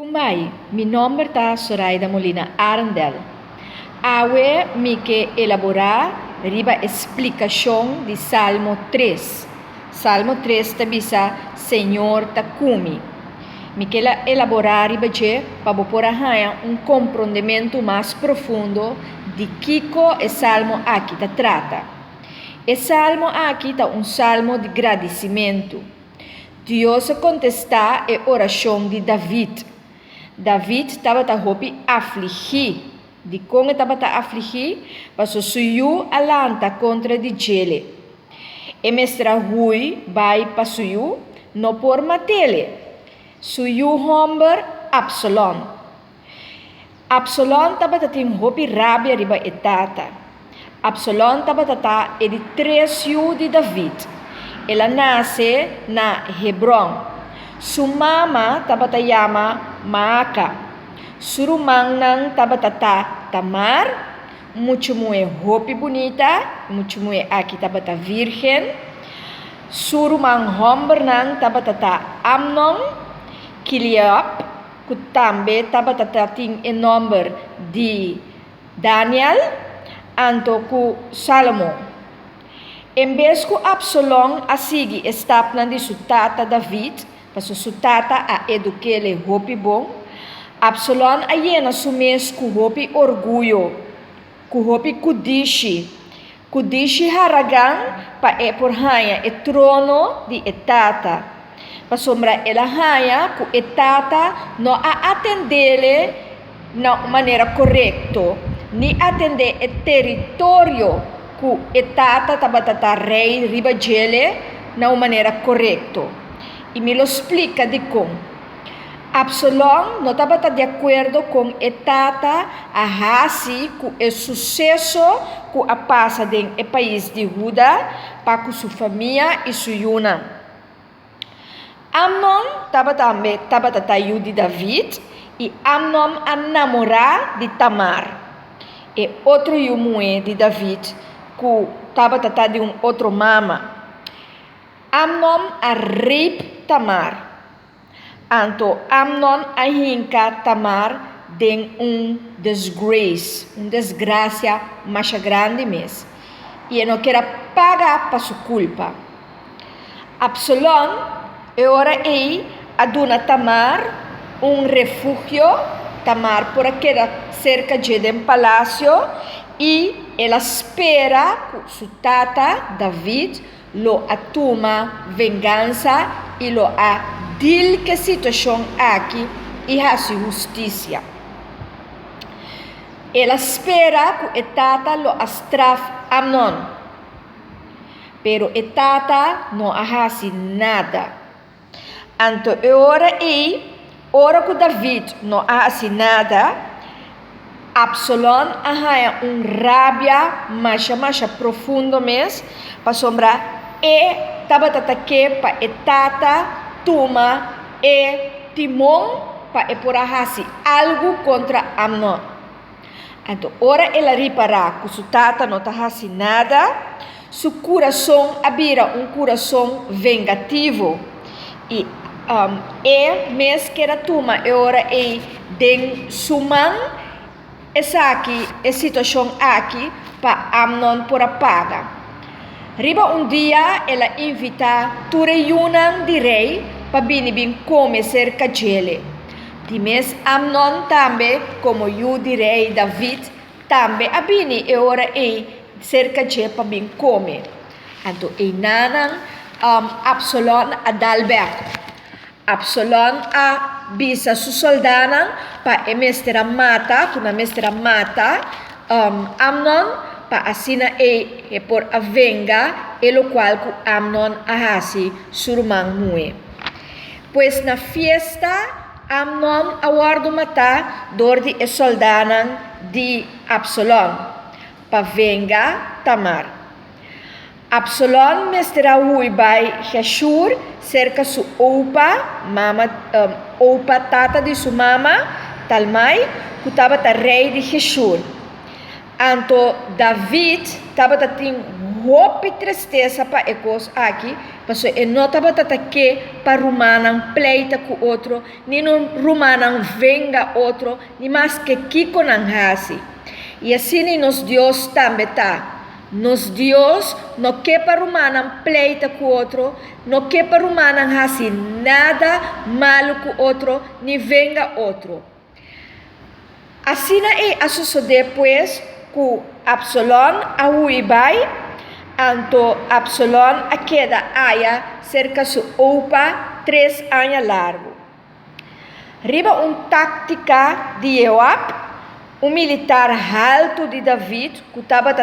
Kumbai, mi nome é Zoraida Molina Arndel. Awe mi que elaborar riba explicação de Salmo 3. Salmo 3 tabisa Senhor Takumi. Mi que elaborar riba je para por um compreendimento mais profundo de Kiko e Salmo aqui ta trata. E Salmo aqui tá salmo de agradecimento. Deus contestar a oração de David. David estava afligir. De como estava afligir, passou suiu alanta contra de Jele. E mestra Rui vai para suiu, não por matele. Suiu homber Absalom. Absalom estava tendo rabia riba etata. Absalom estava de 3 filhos de David. Ela nasce na Hebron. Sua mama estava chama Maaca. Surumang nang tabatata Tamar, muito roupa bonita, muito aqui tabata virgem. Surumang homber nang tabatata Amnon, Kiliab, que também tabatata ting em nome de Daniel, anto ku Salomão. Em vez que Absalom a seguir estaplan de sutata David, para sutata a eduquele roupa bom. Absalom ayena sumes ku hopi orgulho, ku hopi kudishi. Kudishi haragang pa por haya e trono de etata. Pa sombra ela haya ku etata no a atendele na maneira correto, ni atende e território ku etata tabatata rei ribagele na maneira correto. E me lo explica de como. Absalom não estava de acordo com etata a hasi com o sucesso que a passa no país de Judá para com sua família e sua yuna. Amnon estava também de David e Amnon a namorar de Tamar. E outro yumue de David que estava de outro mama. Amnon a rip Tamar. Anto Amnon ahinka Tamar den desgraça mais grande mesmo. E não quer pagar para sua culpa. Absalom ora aduna Tamar refúgio, Tamar por aquela cerca de um palácio e ela espera que sua tata David lo atuma vingança e lo a dil que situação aqui e a sua justiça. Ela espera que etata lo astraf Amnon. Pero etata não hace nada. Anto ora que David não hace nada, Absalom arranha rabia mais profundo mesmo, para sombra tabatata que para etata toma timão para por algo contra Amnon. Então, ora ela reparar que sua tata não está fazendo nada, seu coração abira coração vingativo e mesmo que ela toma ora den suman essa aqui a situação aqui para Amnon por paga. Riba dia ela invita tureyunan di rei para binibin come cerca dele. Dimes Amnon também, como eu di rei David, também abini e ora cerca de para bin come. Então nanang Absalom a dalberco. Absalom a bisa su soldanan para mestra mata, kuna mestra mata Amnon para assina por avenga e lo qual que Amnon ahasi surmang mue. Pues na fiesta Amnon awardo mata dordi e soldanan di Absalom para venga Tamar. Absalom mestra hui by Geshur cerca su opa tata di sua mama Talmai que estava rei de Geshur. Anto David estava tendo roupa e tristeza para ecos aqui, Paso e nota batata que para rumanan pleita com outro, ni não rumanan venga outro, ni mais que kiko nan hasi. E assim nos Deus também tá. Nos Deus não quer para rumanan pleita com outro, não quer para rumanan hasi nada malo com outro, ni venga outro. Assim é a suceder pues com Absalom a Huibai, anto Absalom a queda haya cerca su opa 3 anos largo. Riba tática de Joab, militar alto de David, que estava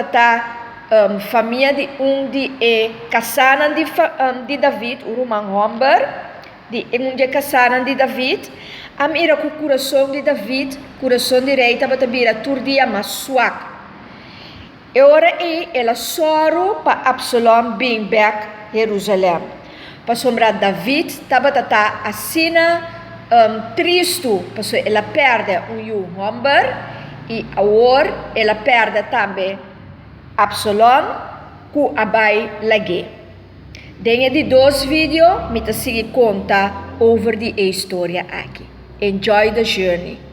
família de casana de David, o Roman Homber, de casana de David, ira com o coração de David, coração direito, estava bira turdia mas suac. E ora ela soro para Absalom bem back Jerusalém. Para sombrar David, estava assina triste, porque ela perde um Homber e agora ela perde também Absalom com abai lagi. Dentro de 2 vídeos, me seguir conta over the história aqui. Enjoy the journey.